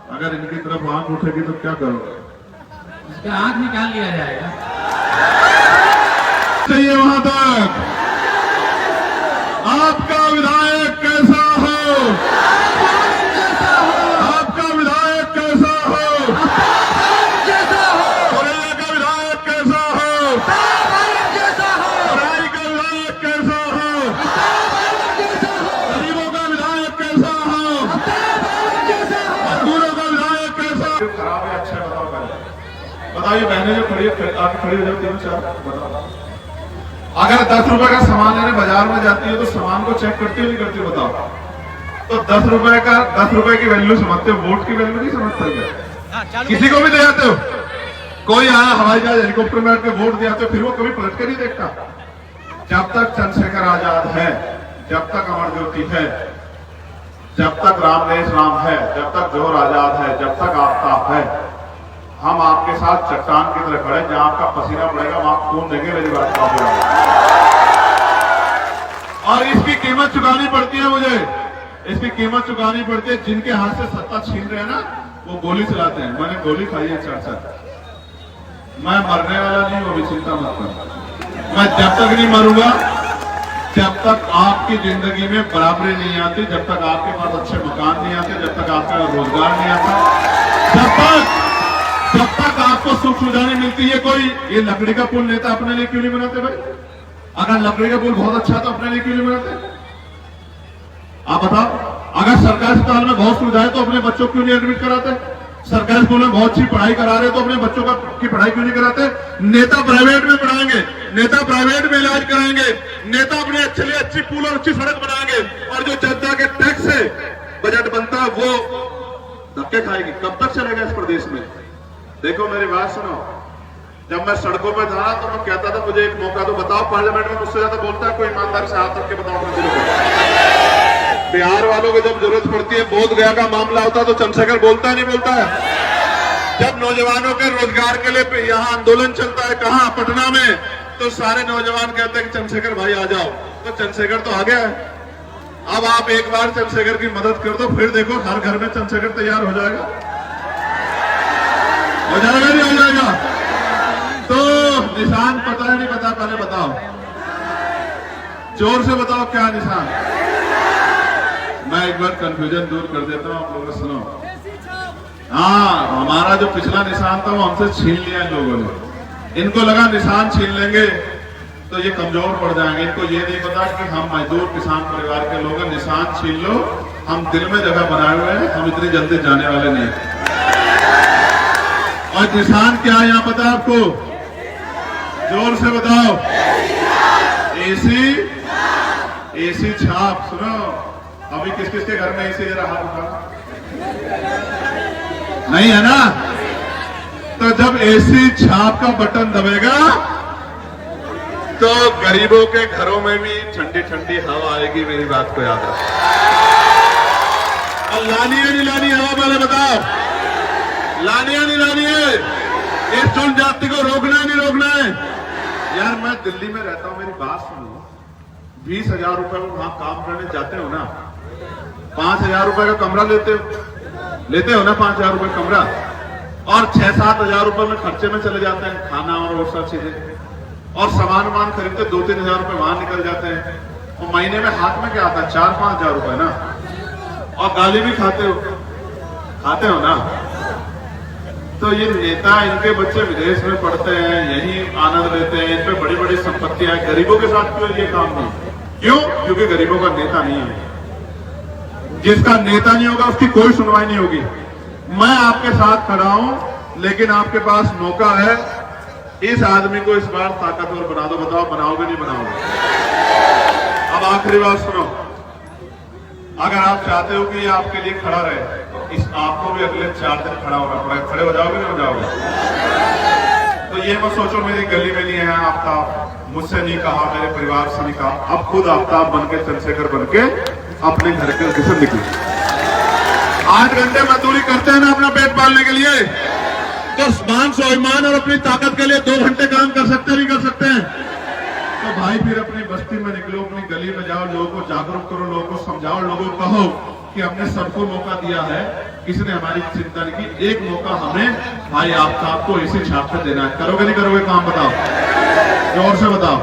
अगर इनकी तरफ आंख उठेगी तो क्या करोगे? इसका आंख निकाल लिया जाएगा। चाहिए वहां तक आपका विधायक कैसा हो, आपका विधायक कैसा हो, कोरेला का विधायक कैसा हो, राय का विधायक कैसा हो, गरीबों का विधायक कैसा हो, मजदूरों का विधायक कैसा हो। खराब है अच्छा बताओ पहले बताइए। बहनें जो खड़ी आके खड़ी हो जाओ, 3-4 बताओ। अगर 10 रुपए का सामान लेने बाजार में जाती है तो सामान को चेक करती हो नहीं करती हो बताओ? तो 10 रुपए की वैल्यू समझते हो, वोट की वैल्यू नहीं समझते क्या? किसी को भी दे जाते हो। कोई आया हवाई जहाज हेलीकॉप्टर में आके वोट दिया तो फिर वो कभी पलट कर नहीं देखता। जब तक चंद्रशेखर आजाद है, जब तक अमर ज्योति है, जब तक रामदेश राम है, जब तक जोहर आजाद है, जब तक आफ्ताब है, हम आपके साथ चट्टान की तरह खड़े। जहां आपका पसीना पड़ेगा वहां खून देंगे। मेरी बात का और इसकी कीमत चुकानी पड़ती है मुझे, इसकी कीमत चुकानी पड़ती है। जिनके हाथ से सत्ता छीन रहे हैं ना वो गोली चलाते हैं। मैंने गोली खाई है 4-4। मैं मरने वाला नहीं हूं, अभी चिंता मत कर। मैं जब तक नहीं मरूंगा, जब तक आपकी जिंदगी में बराबरी नहीं आती, जब तक आपके पास अच्छे मकान नहीं आते, जब तक आपका रोजगार नहीं आता, जब तक आपको सुख सुविधा नहीं मिलती है। कोई ये लकड़ी का पुल नेता अपने लिए क्यों नहीं बनाते भाई? अगर लकड़ी का पुल बहुत अच्छा तो अपने लिए क्यों नहीं बनाते? आप बताओ। अगर सरकारी अस्पताल में बहुत सुविधा है तो अपने बच्चों क्यों नहीं एडमिट कराते? सरकारी स्कूल में बहुत अच्छी पढ़ाई करा रहे तो अपने बच्चों की पढ़ाई क्यों नहीं कराते? नेता प्राइवेट में पढ़ाएंगे, नेता प्राइवेट में इलाज कराएंगे, नेता अपने अच्छे लिए अच्छी पुल और अच्छी सड़क बनाएंगे, और जो जनता के टैक्स से बजट बनता है वो धक्के खाएगी। कब तक चलेगा इस प्रदेश में? देखो मेरी बात सुनो। जब मैं सड़कों पर था तो मैं कहता था मुझे एक मौका तो बताओ। पार्लियामेंट में मुझसे ज्यादा बोलता है कोई ईमानदारी से हाथ रख के बताओ। बिहार वालों को जब जरूरत पड़ती है, बोध गया का मामला होता तो चंद्रशेखर बोलता है नहीं बोलता है? जब नौजवानों के रोजगार के लिए यहाँ आंदोलन चलता है कहाँ पटना में, तो सारे नौजवान कहते हैं कि चंद्रशेखर भाई आ जाओ। तो चंद्रशेखर तो आ गया है। अब आप एक बार चंद्रशेखर की मदद कर दो, फिर देखो हर घर में चंद्रशेखर तैयार हो जाएगा। हो जाएगा नहीं हो जाएगा? तो निशान पता है नहीं पता? पहले बताओ, जोर से बताओ क्या निशान? मैं एक बार कंफ्यूजन दूर कर देता हूं, आप लोग सुनो। हाँ, हमारा जो पिछला निशान था वो हमसे छीन लिया इन लोगों ने। इनको लगा निशान छीन लेंगे तो ये कमजोर पड़ जाएंगे। इनको ये नहीं पता कि हम मजदूर किसान परिवार के लोग हैं। निशान छीन लो, हम दिल में जगह बनाए हुए हैं, हम इतनी जल्दी जाने वाले नहीं। और निशान क्या है यहाँ पता आपको? जोर से बताओ। एसी छाप। सुनो, अभी किस किस के घर में एसी? जरा हाथ उठा। नहीं है ना? तो जब एसी छाप का बटन दबेगा तो गरीबों के घरों में भी ठंडी ठंडी हवा आएगी। मेरी बात को याद रखो। और लानी है नहीं लानी हवा? पहले बताओ, लानी है नहीं लानी है? इस जनजाति को रोकना है नहीं रोकना है? यार मैं दिल्ली में रहता हूं, मेरी बात सुनो। 20,000 रुपए में वहां काम करने जाते हो ना, 5,000 रुपए का कमरा लेते हो ना, 5,000 रुपए कमरा, और 6-7 हजार रुपए में खर्चे में चले जाते हैं, खाना और वो सब चीजें, और सामान खरीदते 2-3 हजार रुपए वहां निकल जाते हैं। और महीने में हाथ में क्या आता है? 4-5 हजार रुपए ना। और गाली भी खाते हो ना। तो ये नेता, इनके बच्चे विदेश में पढ़ते हैं, यही आनंद लेते हैं, इन पे बड़ी बड़ी संपत्तियां हैं। गरीबों के साथ क्यों ये काम नहीं? क्यों? क्योंकि गरीबों का नेता नहीं है। जिसका नेता नहीं होगा उसकी कोई सुनवाई नहीं होगी। मैं आपके साथ खड़ा हूं, लेकिन आपके पास मौका है। इस आदमी को इस बार ताकतवर बना दो। बताओ बनाओगे नहीं बनाओगे? अब आखिरी बात सुनो। अगर आप चाहते हो कि ये आपके लिए खड़ा रहे तो इस आपको भी अगले 4 दिन खड़ा होना पड़ेगा। खड़े हो जाओगे नहीं हो जाओगे? तो ये मत सोचो मेरी गली में नहीं है आफ्ताब, मुझसे नहीं कहा, मेरे परिवार से नहीं कहा। अब खुद आफ्ताब बनके, चंद्रशेखर बनके अपने घर के से निकले। 8 घंटे मजदूरी करते हैं ना अपना पेट पालने के लिए, तो मान स्वाभिमान और अपनी ताकत के लिए 2 घंटे काम कर सकते नहीं कर सकते हैं? तो भाई फिर अपनी बस्ती में निकलो, अपनी गली में जाओ, लोगों को जागरूक करो, लोगों को समझाओ, लोगों को कहो कि हमने सबको मौका दिया है, किसी ने हमारी चिंता नहीं की। एक मौका हमें भाई आफ्ताब को इसी छाप पे देना है। करोगे नहीं करोगे काम? बताओ, जोर से बताओ।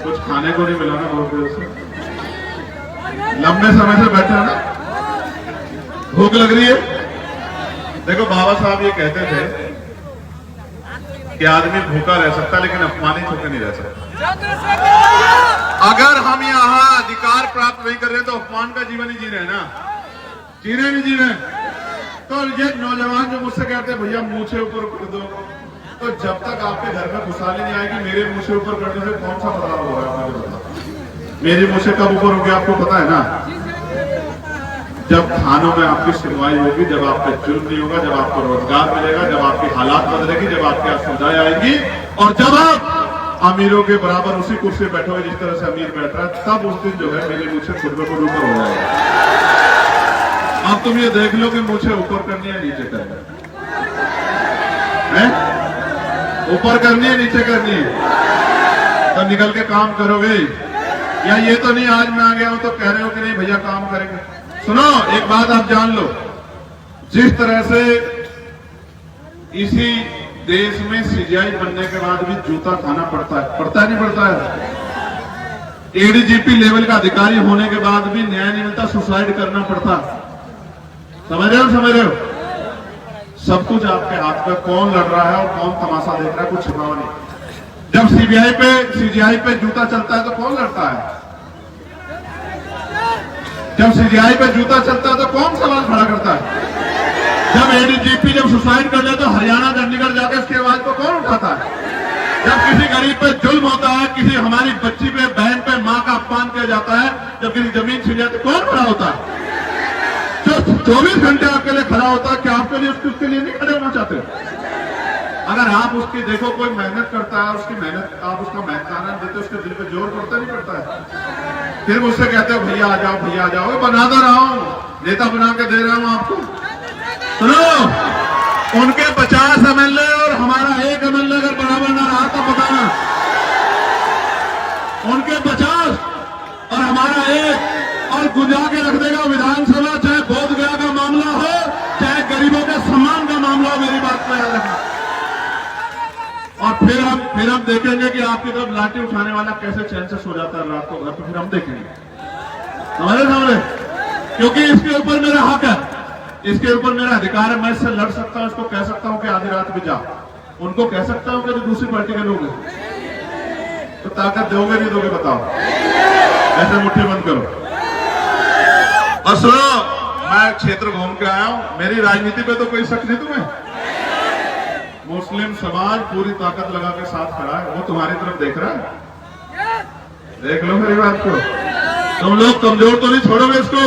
कुछ खाने को नहीं मिला ना बहुत देर से, लंबे समय से बैठे हैं ना, भूख लग रही है। देखो बाबा साहब ये कहते थे कि आदमी भूखा रह सकता लेकिन अपमानित होकर नहीं रह सकता। अगर हम यहाँ अधिकार प्राप्त नहीं कर रहे तो अपमान का जीवन ही जी रहे हैं ना, जी रहे नहीं जी रहे। तो ये नौजवान जो मुझसे कहते हैं भैया मुंह से ऊपर कर दो, तो जब तक आपके घर में खुशहाली नहीं आएगी, मेरे मुंह से ऊपर करने से कौन सा बदलाव हो रहा है मुझे बताओ। मेरे मुंह से कब ऊपर हो गया आपको पता है ना? जब थानों में आपकी सुनवाई होगी, जब आप पे जुर्म नहीं होगा, जब आपको रोजगार मिलेगा, जब आपकी हालात बदलेगी, जब आपके यहाँ सुविधाएं आएंगी, और जब आप अमीरों के बराबर उसी कुर्सी बैठोगे जिस तरह से अमीर बैठ रहा है, तब उस दिन जो है मेरे मुझसे खुद ब खुद ऊपर हो जाएगा। अब तुम ये देख लो कि मुझे ऊपर करनी है नीचे करनी है, ऊपर करनी है नीचे करनी है, तो निकल के काम करोगे। या ये तो नहीं आज मैं आ गया हूं तो कह रहे हो कि नहीं भैया काम करेंगे। सुनो एक बात आप जान लो, जिस तरह से इसी देश में सीजीआई बनने के बाद भी जूता खाना पड़ता है नहीं पड़ता है? एडीजीपी लेवल का अधिकारी होने के बाद भी न्याय नहीं मिलता, सुसाइड करना पड़ता। समझ रहे हो? सब कुछ आपके हाथ में, कौन लड़ रहा है और कौन तमाशा देख रहा है कुछ छिपावा नहीं। जब सीजीआई पे जूता चलता है तो कौन लड़ता है? जब सीजीआई पे जूता चलता है तो कौन सवाल खड़ा करता है? जब एडीजीपी जब सुसाइड कर ले तो हरियाणा चंडीगढ़ जाकर उसकी आवाज को कौन उठाता है? जब किसी गरीब पे जुल्म होता है, किसी हमारी बच्ची पे, बहन पे, माँ का अपमान किया जाता है, जब किसी जमीन छीन जाती तो कौन खड़ा होता है? जो 24 घंटे आपके लिए खड़ा होता है, क्या आपके लिए उसके लिए नहीं खड़े होना चाहते? अगर आप उसकी देखो, कोई मेहनत करता है, उसकी मेहनत आप उसका मेहनताना देते, उसके दिल पे जोर पड़ता नहीं पड़ता है? फिर मुझसे कहते हो भैया आ जाओ, भैया आ जाओ। बना तो रहा हूं, नेता बना के दे रहा हूं आपको। सुनो, उनके 50 एमएलए और हमारा 1 एमएलए अगर बराबर ना रहा तो बताना। उनके 50 और हमारा 1 और गुंजा के रख देगा विधानसभा, चाहे बोध गया का मामला हो, चाहे गरीबों के सम्मान का मामला हो। मेरी बात को याद रखना। और फिर हम देखेंगे कि आपकी तरफ लाठी उठाने वाला कैसे चैन से सो जाता है रात को घर पे, फिर हम देखेंगे। समझे? क्योंकि इसके ऊपर मेरा हक है, इसके ऊपर मेरा अधिकार है। मैं इससे लड़ सकता हूं, इसको कह सकता हूं कि आधी रात भी जा, उनको कह सकता हूं कि जो दूसरी पार्टी के लोग हैं। तो ताकत दोगे नहीं दोगे बताओ? ऐसे मुट्ठी बंद करो। और सुनो, मैं क्षेत्र घूम के आया हूं, मेरी राजनीति पे तो कोई शक नहीं तुम्हें। मुस्लिम समाज पूरी ताकत लगा के साथ खड़ा है, वो तुम्हारी तरफ देख रहा है। देख लो मेरी बात को, तुम लोग कमजोर तो नहीं छोड़ोगे इसको।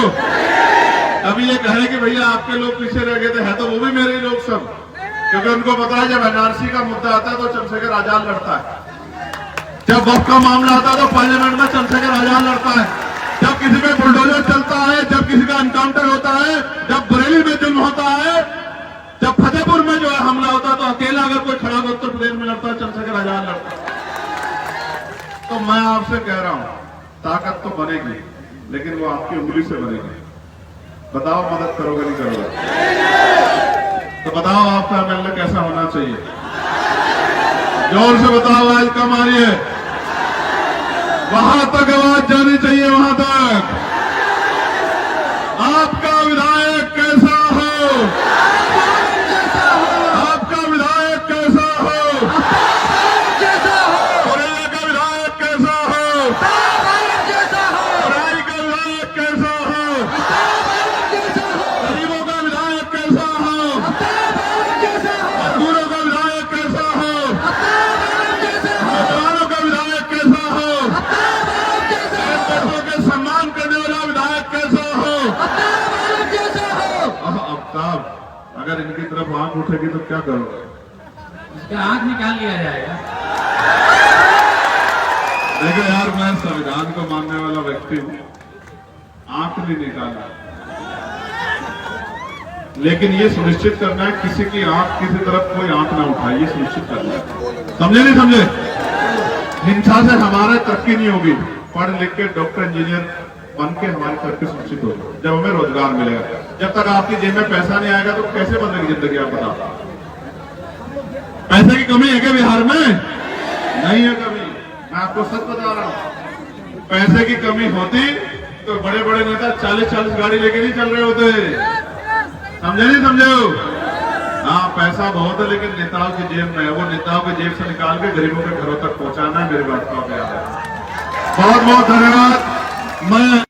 अभी ये कहे कि भैया आपके लोग पीछे रह गए थे, है तो वो भी मेरे लोग सब, क्योंकि उनको पता है जब एनआरसी का मुद्दा आता है तो चंद्रशेखर आजाद लड़ता है, जब वक्त का मामला आता है तो पार्लियामेंट में चंद्रशेखर आजाद लड़ता है, जब किसी पे बुलडोजर चलता है, जब किसी का एनकाउंटर होता है, जब बरेली में जुल्म होता है, जब फतेहपुर में जो है हमला होता है, तो अकेला अगर कोई खड़ा हो उत्तर प्रदेश में लड़ता है, चंद्रशेखर आजाद लड़ता है। तो मैं आपसे कह रहा हूं, ताकत तो बनेगी लेकिन वो आपकी उंगली से बनेगी। बताओ मदद करोगे नहीं करोगे? तो बताओ आपका एमएलए कैसा होना चाहिए? जोर से बताओ, आज कम आ रही है, वहां तक आवाज जानी चाहिए, वहां तक। आपका विधायक कैसा हो? आपका विधायक कैसा हो? कोरेला का विधायक कैसा हो? राय का विधायक कैसा हो? गरीबों का विधायक कैसा हो? मजदूरों का विधायक कैसा हो? नौजवानों का विधायक कैसा हो? बच्चों के सम्मान करने वाला विधायक कैसा हो? अब अगर इनकी तरफ आंख उठेगी तो क्या करोगे? इसका आंख निकाल लिया जाएगा। देखो यार, मैं संविधान को मानने वाला व्यक्ति हूं, आंख नहीं निकालना, लेकिन ये सुनिश्चित करना है किसी की आंख, किसी तरफ कोई आंख ना उठाए, ये सुनिश्चित करना है। समझे नहीं समझे? हिंसा से हमारा तरक्की नहीं होगी। पढ़ लिख के डॉक्टर इंजीनियर बन के हमारी तरक्की सुनिश्चित होगी। जब हमें रोजगार मिलेगा। जब तक आपकी जेब में पैसा नहीं आएगा तो कैसे बनेगी जिंदगी, आप बताओ। पैसे की कमी है क्या बिहार में? नहीं है कमी। मैं आपको सच बता रहा हूं, पैसे की कमी होती तो बड़े बड़े नेता 40-40 गाड़ी लेके नहीं चल रहे होते। समझे नहीं समझे? हाँ, पैसा बहुत है लेकिन नेताओं की जेब में है। वो नेताओं की जेब से निकाल के गरीबों के घरों तक पहुंचाना है। मेरी बात को आप याद है। बहुत बहुत धन्यवाद। मैं